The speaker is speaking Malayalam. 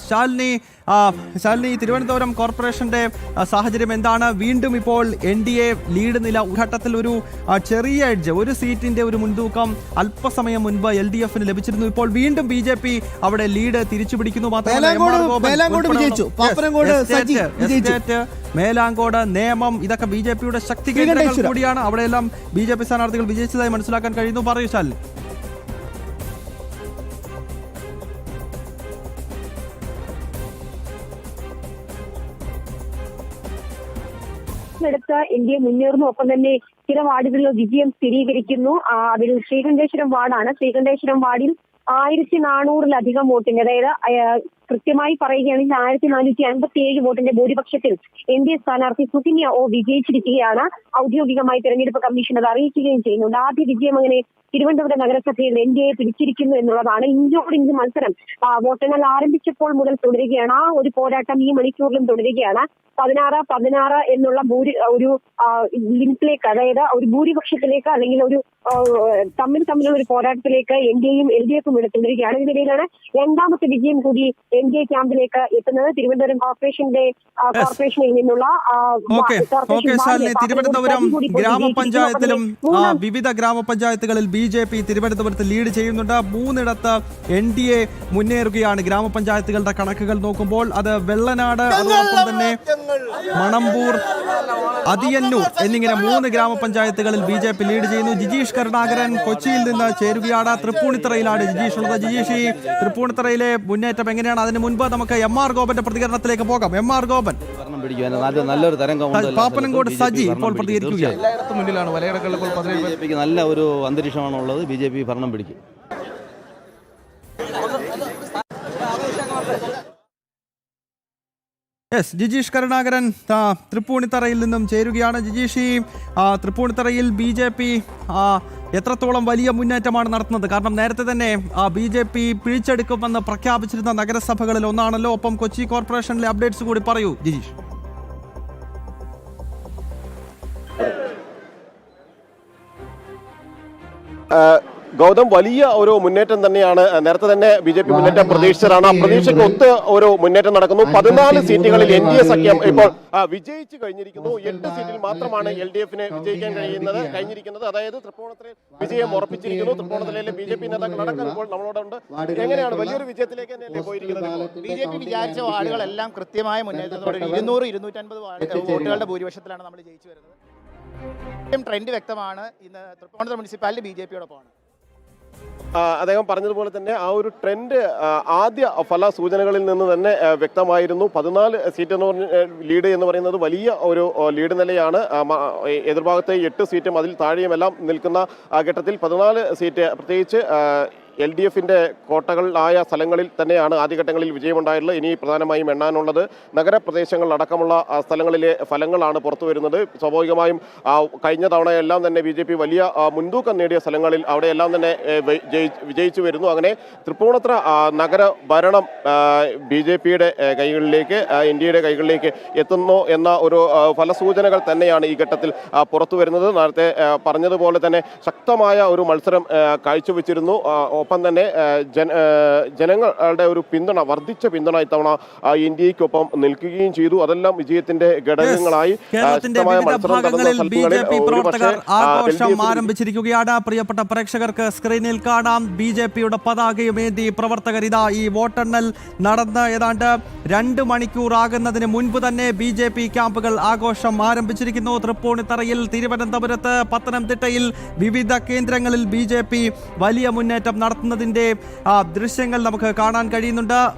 ശാലിനി, തിരുവനന്തപുരം കോർപ്പറേഷന്റെ സാഹചര്യം എന്താണ്? വീണ്ടും ഇപ്പോൾ NDA ലീഡ് നില ഘട്ടത്തിൽ ഒരു ചെറിയ എഡ്ജ്, ഒരു സീറ്റിന്റെ ഒരു മുൻതൂക്കം അല്പസമയം മുൻപ് LDF-ന് ലഭിച്ചിരുന്നു. ഇപ്പോൾ വീണ്ടും BJP അവിടെ ലീഡ് തിരിച്ചു പിടിക്കുന്നു. മേലാങ്കോട്, നേമം ഇതൊക്കെ BJP-യുടെ ശക്തി കേന്ദ്രങ്ങൾ കൂടിയാണ്. അവിടെയെല്ലാം BJP സ്ഥാനാർത്ഥികൾ വിജയിച്ചതായി മനസ്സിലാക്കാൻ കഴിയുന്നു. പറയൂ ശാലിനി. എടുത്ത് ഇന്ത്യ മുന്നേറുന്നു. ഒപ്പം തന്നെ ചില വാർഡുകളിൽ വിജയം സ്ഥിരീകരിക്കുന്നു. അതിൽ ശ്രീകണ്ഠേശ്വരം വാർഡാണ്. ശ്രീകണ്ഠേശ്വരം വാർഡിൽ 1400-ലധികം വോട്ടിന്റെ, അതായത് കൃത്യമായി പറയുകയാണെങ്കിൽ 1457 വോട്ടിന്റെ ഭൂരിപക്ഷത്തിൽ NDA സ്ഥാനാർത്ഥി സുകന്യ O വിജയിച്ചിരിക്കുകയാണ്. ഔദ്യോഗികമായി തെരഞ്ഞെടുപ്പ് കമ്മീഷൻ അത് അറിയിക്കുകയും ചെയ്യുന്നുണ്ട്. ആദ്യ വിജയം അങ്ങനെ തിരുവനന്തപുരം നഗരസഭയിൽ NDA പിടിച്ചിരിക്കുന്നു എന്നുള്ളതാണ്. ഇഞ്ചോടിഞ്ച് മത്സരം വോട്ടെണ്ണൽ ആരംഭിച്ചപ്പോൾ മുതൽ തുടരുകയാണ്. ആ ഒരു പോരാട്ടം ഈ മണിക്കൂറിലും തുടരുകയാണ്. 16-16 എന്നുള്ള ഒരു ലിമിറ്റിലേക്ക്, അതായത് ഒരു ഭൂരിപക്ഷത്തിലേക്ക് അല്ലെങ്കിൽ ഒരു തമ്മിലുള്ള ഒരു പോരാട്ടത്തിലേക്ക് NDA-യും LDF-ഉം തുടരുകയാണ്. ഇതിനിടയിലാണ് രണ്ടാമത്തെ വിജയം കൂടി NDA ക്യാമ്പിലേക്ക് എത്തുന്നത്. തിരുവനന്തപുരം കോർപ്പറേഷനിൽ നിന്നുള്ള തിരുവനന്തപുരം ഗ്രാമപഞ്ചായത്തിലും വിവിധ ഗ്രാമപഞ്ചായത്തുകളിൽ BJP തിരുവനന്തപുരത്ത് ലീഡ് ചെയ്യുന്നുണ്ട്. 3ഇടത്ത് NDA മുന്നേറുകയാണ്. ഗ്രാമപഞ്ചായത്തുകളുടെ കണക്കുകൾ നോക്കുമ്പോൾ അത് വെള്ളനാട്, അതോടൊപ്പം തന്നെ മണമ്പൂർ, അതിയന്നൂർ എന്നിങ്ങനെ 3 ഗ്രാമപഞ്ചായത്തുകളിൽ BJP ലീഡ് ചെയ്യുന്നു. ജിജീഷ് കരുണാകരൻ കൊച്ചിയിൽ നിന്ന് ചേരുകയാണ്. തൃപ്പൂണിത്തറയിലാണ് ജിജീഷ് ഉള്ളത്. ജിജീഷ്, ഈ തൃപ്പൂണിത്തറയിലെ മുന്നേറ്റം എങ്ങനെയാണ്? അതിന് മുൻപ് നമുക്ക് MR ഗോപന്റെ പ്രതികരണത്തിലേക്ക് പോകാം. MR ഗോപൻ. നല്ലൊരു തരംഗം പാപ്പനംകോട് സജി ഇപ്പോൾ പ്രതികരിക്കുകയാണ്. നല്ല ഒരു അന്തരീക്ഷമാണുള്ളത്. BJP ഭരണം പിടിക്കും. ജിജീഷ് കരുണാകരൻ തൃപ്പൂണിത്തറയിൽ നിന്നും ചേരുകയാണ്. ജിജീഷ്, തൃപ്പൂണിത്തറയിൽ BJP എത്രത്തോളം വലിയ മുന്നേറ്റമാണ് നടത്തുന്നത്? കാരണം നേരത്തെ തന്നെ BJP പിടിച്ചെടുക്കുമെന്ന് പ്രഖ്യാപിച്ചിരുന്ന നഗരസഭകളിൽ ഒന്നാണല്ലോ. ഒപ്പം കൊച്ചി കോർപ്പറേഷനിലെ അപ്ഡേറ്റ്സ് കൂടി പറയൂ ജിജീഷ്. ഗൗതം, വലിയ ഒരു മുന്നേറ്റം തന്നെയാണ്. നേരത്തെ തന്നെ BJP മുന്നേറ്റം പ്രതീക്ഷിച്ചതാണ്. ആ പ്രതീക്ഷയ്ക്ക് ഒത്ത് ഒരു മുന്നേറ്റം നടക്കുന്നു. 14 സീറ്റുകളിൽ NDA സഖ്യം ഇപ്പോൾ വിജയിച്ചു കഴിഞ്ഞിരിക്കുന്നു. 8 സീറ്റിൽ മാത്രമാണ് LDF-ന് വിജയിക്കാൻ കഴിഞ്ഞിരിക്കുന്നത്. അതായത് തൃപ്പൂണിത്തുറയിൽ വിജയം ഉറപ്പിച്ചിരിക്കുന്നു. തൃപ്പൂണിത്തുറയിലെ BJP നേതാക്കൾ അടക്കം ഇപ്പോൾ നമ്മളോടുണ്ട്. എങ്ങനെയാണ് വലിയൊരു വിജയത്തിലേക്ക് തന്നെയല്ലേ പോയിരിക്കുന്നത്? BJP വിചാരിച്ച വാർഡുകളെല്ലാം കൃത്യമായ മുന്നേറ്റത്തോടെ 200-250 വോട്ടുകളുടെ ഭൂരിപക്ഷത്തിലാണ് നമ്മൾ ജയിച്ചു വരുന്നത്. ട്രെൻഡ് വ്യക്തമാണ്. ഇന്ന് തൃപ്പൂണിത്തുറ മുനിസിപ്പാലിറ്റി BJP-യോടൊപ്പമാണ്. അദ്ദേഹം പറഞ്ഞതുപോലെ തന്നെ ആ ഒരു ട്രെൻഡ് ആദ്യ ഫല സൂചനകളിൽ നിന്ന് തന്നെ വ്യക്തമായിരുന്നു. 14 സീറ്റ് എന്ന് പറഞ്ഞ ലീഡ് എന്ന് പറയുന്നത് വലിയ ഒരു ലീഡ് നിലയാണ്. എതിർഭാഗത്തെ 8 സീറ്റും അതിൽ താഴെയുമെല്ലാം നിൽക്കുന്ന ഘട്ടത്തിൽ 14 സീറ്റ്, പ്രത്യേകിച്ച് LDF-ന്റെ കോട്ടകളായ സ്ഥലങ്ങളിൽ തന്നെയാണ് ആദ്യഘട്ടങ്ങളിൽ വിജയമുണ്ടായിട്ടുള്ളത്. ഇനി പ്രധാനമായും എണ്ണാനുള്ളത് നഗരപ്രദേശങ്ങളിലടക്കമുള്ള സ്ഥലങ്ങളിലെ ഫലങ്ങളാണ് പുറത്തു വരുന്നത്. സ്വാഭാവികമായും കഴിഞ്ഞ തവണയെല്ലാം തന്നെ BJP വലിയ മുൻതൂക്കം നേടിയ സ്ഥലങ്ങളിൽ അവിടെയെല്ലാം തന്നെ വിജയിച്ചു വരുന്നു. അങ്ങനെ തൃപ്പൂണിത്തുറ നഗര ഭരണം BJP-യുടെ കൈകളിലേക്ക്, ഇന്ത്യയുടെ കൈകളിലേക്ക് എത്തുന്നു എന്ന ഒരു ഫലസൂചനകൾ തന്നെയാണ് ഈ ഘട്ടത്തിൽ പുറത്തു വരുന്നത്. നേരത്തെ പറഞ്ഞതുപോലെ തന്നെ ശക്തമായ ഒരു മത്സരം കാഴ്ചവെച്ചിരുന്നു. ഒപ്പം തന്നെ ജനങ്ങളുടെ ഒരു പിന്തുണ, വർദ്ധിച്ച പിന്തുണ ഇത്തവണ ഇന്ത്യക്കൊപ്പം നിൽക്കുകയും ചെയ്തു. അതെല്ലാം വിജയത്തിന്റെ ഘടകങ്ങളായി. കേരളത്തിന്റെ വിവിധ ഭാഗങ്ങളിൽ BJP പ്രവർത്തകർ ആഘോഷം ആരംഭിച്ചിരിക്കുകയാണ്. പ്രിയപ്പെട്ട പ്രേക്ഷകർക്ക് സ്ക്രീനിൽ കാണാം. BJP-യുടെ പതാകയുമേന്തി പ്രവർത്തകർ ഇതാ ഈ വോട്ടെണ്ണൽ നടന്ന് ഏതാണ്ട് 2 മണിക്കൂർ ആകുന്നതിന് മുൻപ് തന്നെ BJP ക്യാമ്പുകൾ ആഘോഷം ആരംഭിച്ചിരിക്കുന്നു. തൃപ്പൂണിത്തറയിൽ, തിരുവനന്തപുരത്ത്, പത്തനംതിട്ടയിൽ വിവിധ കേന്ദ്രങ്ങളിൽ BJP വലിയ മുന്നേറ്റം നടത്തുന്നതിന്റെ ദൃശ്യങ്ങൾ നമുക്ക് കാണാൻ കഴിയുന്നുണ്ട്.